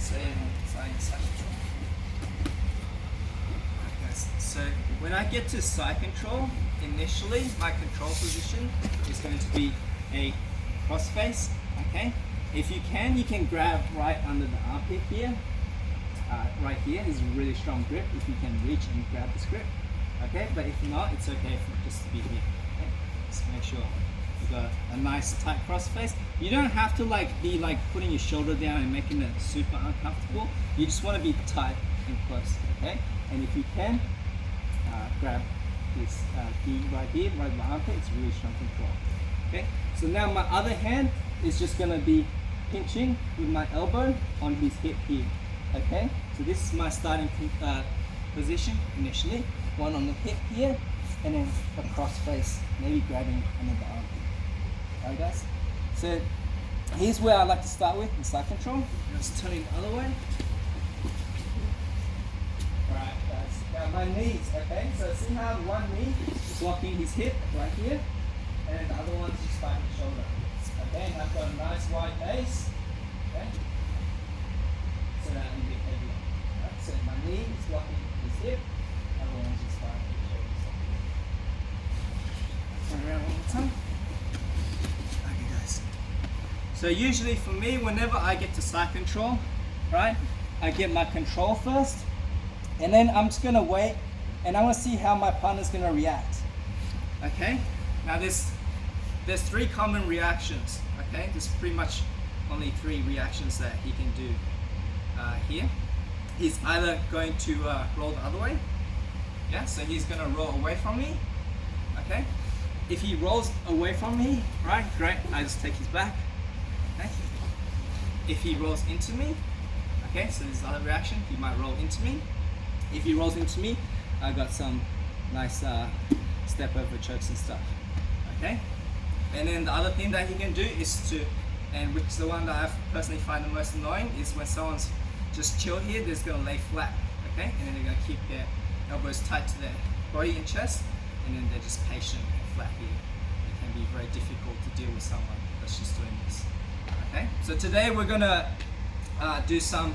side control. Alright guys, so when I get to side control, initially my control position is going to be a cross face, okay? If you can grab right under the armpit here. Right here is a really strong grip if you can reach and grab this grip, okay? But if not, it's okay for just to be here, okay? Just make sure you got a nice tight cross face. You don't have to be putting your shoulder down and making it super uncomfortable. You just want to be tight and close, okay? And if you can, grab this key right here, right in the armpit. It's really strong control, okay? So now my other hand is just going to be pinching with my elbow on his hip here. Okay, so this is my starting position initially. One on the hip here, and then a cross face, maybe grabbing under the armpit. Alright guys, so here's where I like to start with, the side control. Just turn it the other way. Alright guys, now my knees, okay, so see how one knee is blocking his hip right here, and the other one's just by his shoulder. Okay, and I've got a nice wide base, okay. So that I'm a bit heavier. Right? So my knee is blocking his hip, other one's just by his shoulders. Turn around one more time. Okay guys. So usually for me, whenever I get to side control, right, I get my control first, and then I'm just gonna wait, and I wanna see how my partner's gonna react. Okay? Now there's three common reactions, okay? There's pretty much only three reactions that he can do. Here, he's either going to roll the other way, yeah, so he's going to roll away from me, okay. If he rolls away from me, right, great, I just take his back, okay. If he rolls into me, okay, so this is the other reaction, he might roll into me. If he rolls into me, I got some nice step over chokes and stuff, okay. And then the other thing that he can do is to, and which is the one that I personally find the most annoying, is when someone's just chill here, they're just gonna lay flat, okay? And then they're gonna keep their elbows tight to their body and chest, and then they're just patient and flat here. It can be very difficult to deal with someone that's just doing this, okay? So today we're gonna do some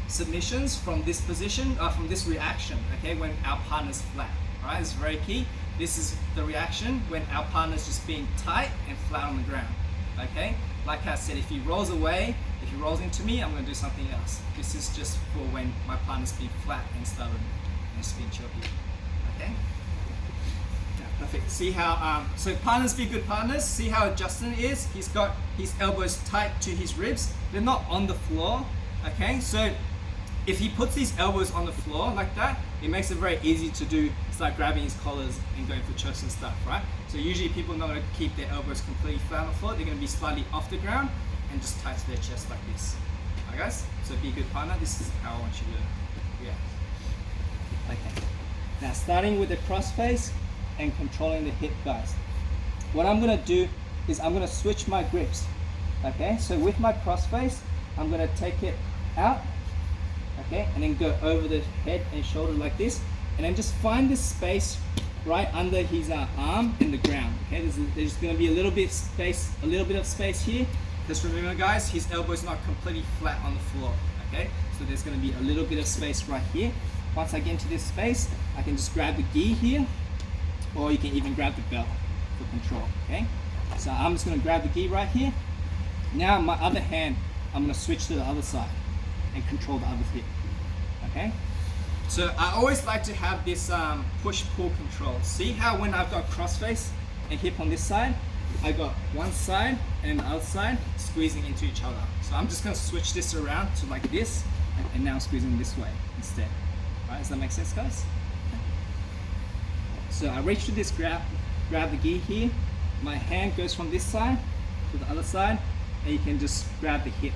submissions from this position, from this reaction, okay? When our partner's flat, all right? It's very key. This is the reaction when our partner's just being tight and flat on the ground, okay? Like I said, if he rolls away, if he rolls into me, I'm going to do something else. This is just for when my partner's being flat and stubborn and just being chill here, okay? Yeah, perfect. See how, so partners be good partners. See how Justin is? He's got his elbows tight to his ribs. They're not on the floor, okay? So if he puts his elbows on the floor like that, it makes it very easy to start grabbing his collars and going for chokes and stuff, right? So usually people are not going to keep their elbows completely flat on the floor. They're going to be slightly off the ground and just tight to their chest like this. Alright guys? So be a good partner. This is how I want you to react. Okay. Now starting with the cross face and controlling the hip, guys. What I'm going to do is I'm going to switch my grips. Okay? So with my cross face, I'm going to take it out, okay, and then go over the head and shoulder like this, and then just find this space right under his arm and the ground. Okay, there's going to be a little bit of space here. Just remember, guys, his elbow is not completely flat on the floor. Okay, so there's going to be a little bit of space right here. Once I get into this space, I can just grab the gi here, or you can even grab the belt for control. Okay, so I'm just going to grab the gi right here. Now my other hand, I'm going to switch to the other side and control the other hip. Okay, so I always like to have this push-pull control. See how when I've got crossface and hip on this side, I got one side and the other side squeezing into each other. So I'm just going to switch this around to like this, and now I'm squeezing this way instead. All right, does that make sense, guys? So I reach to this grab the gi here. My hand goes from this side to the other side, and you can just grab the hip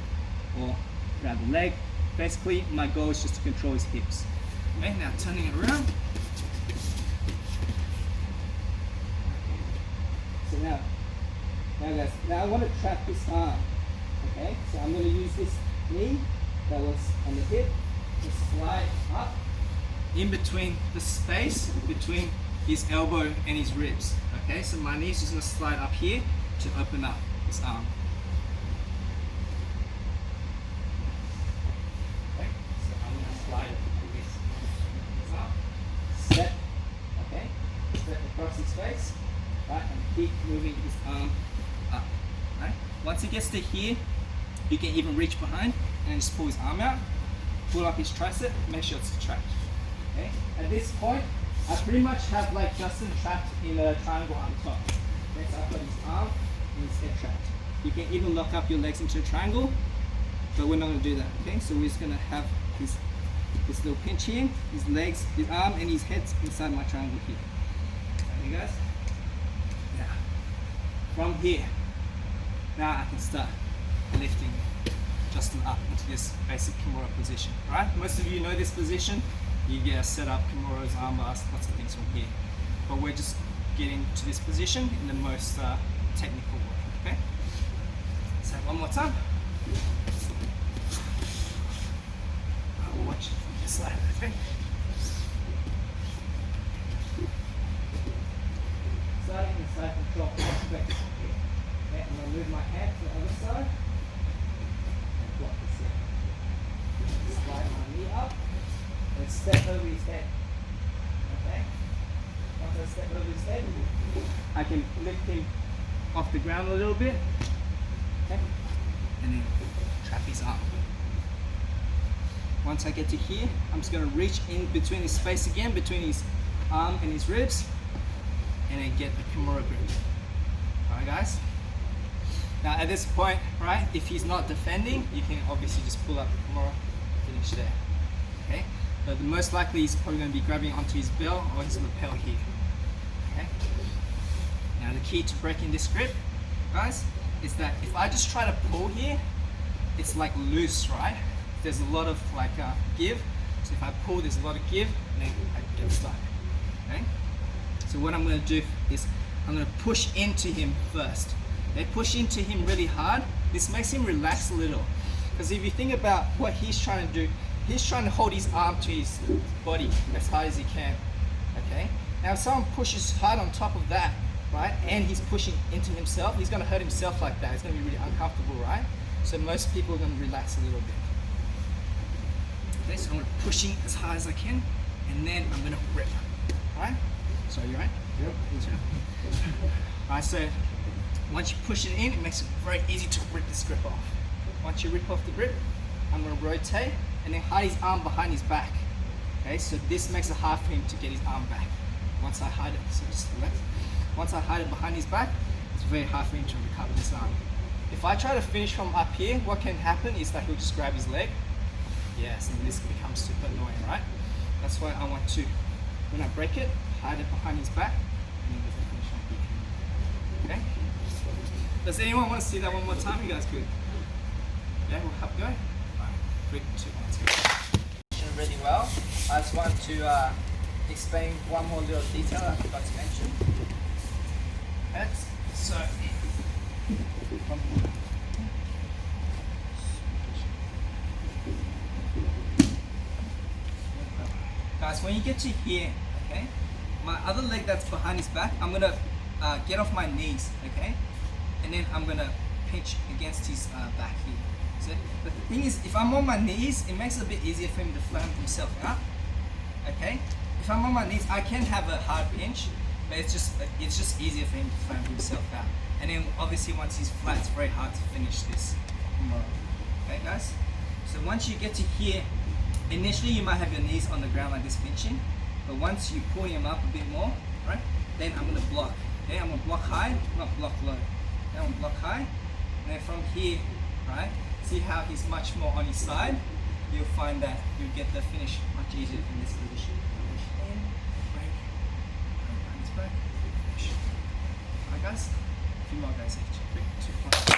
or grab the leg. Basically, my goal is just to control his hips. Okay, now turning it around. So now guys, now I want to trap this arm. Okay, so I'm going to use this knee that was on the hip to slide up in between the space between his elbow and his ribs. Okay, so my knee's just going to slide up here to open up this arm. Once he gets to here, you can even reach behind and just pull his arm out, pull up his tricep, make sure it's trapped. Okay? At this point, I pretty much have like Justin trapped in a triangle on top. Okay, so I've got his arm and his head trapped. You can even lock up your legs into a triangle, but we're not going to do that. Okay, so we're just going to have this little pinch here, his legs, his arm, and his head inside my triangle here. Okay, guys? Yeah. From here, now I can start lifting Justin up into this basic Kimura position. Right? Most of you know this position. You get a set up Kimura's arm bars, lots of things from here. But we're just getting to this position in the most technical way. Okay? So one more time. I'll watch it from this side. Okay? Starting with side control aspect. Okay, I'm going to move my hand to the other side. And block this here. Slide my knee up. And step over his head. Okay? Once I step over his head, I can lift him off the ground a little bit. Okay? And then trap his arm. Once I get to here, I'm just going to reach in between his space again, between his arm and his ribs, and then get the Kimura grip. Alright, guys? Now at this point, right, if he's not defending, you can obviously just pull up the Kimura, finish there. Okay? But most likely he's probably going to be grabbing onto his belt or his lapel here. Okay? Now the key to breaking this grip, guys, is that if I just try to pull here, it's like loose, right? There's a lot of like give. So if I pull, there's a lot of give, and then I get stuck. Okay? So what I'm going to do is I'm going to push into him first. They push into him really hard. This makes him relax a little. Because if you think about what he's trying to do, he's trying to hold his arm to his body as hard as he can. Okay? Now if someone pushes hard on top of that, right, and he's pushing into himself, he's going to hurt himself like that. It's going to be really uncomfortable, right? So most people are going to relax a little bit. Okay, so I'm pushing as hard as I can, and then I'm going to rip. Alright? So you right? Yep. Alright, so once you push it in, it makes it very easy to rip this grip off. Once you rip off the grip, I'm going to rotate and then hide his arm behind his back. Okay, so this makes it hard for him to get his arm back. Once I hide it, so just left. Once I hide it behind his back, it's very hard for him to recover this arm. If I try to finish from up here, what can happen is that he'll just grab his leg. Yes, and this becomes super annoying, right? That's why I want to, when I break it, hide it behind his back, and then finish on here. Okay? Does anyone want to see that one more time? You guys good? Yeah, we'll have a go. Alright, 3, 2, 1. Really well. I just want to explain one more little detail I forgot to mention. Okay, so guys, when you get to here, okay, my other leg that's behind his back, I'm gonna get off my knees, okay, and then I'm gonna pinch against his back here. So the thing is, if I'm on my knees, it makes it a bit easier for him to flatten himself out. Okay, if I'm on my knees, I can have a hard pinch, but it's just easier for him to flatten himself out. And then obviously once he's flat, it's very hard to finish this. Okay, guys. So once you get to here, initially you might have your knees on the ground like this pinching, but once you pull him up a bit more, right, then I'm gonna block. Okay, I'm gonna block high, not block low. Okay, I'm gonna block high, and then from here, right, see how he's much more on his side. You'll find that you'll get the finish much easier in this position. Push in, break, behind his back, finish. Alright guys, a few more guys each. 3, 2, 1.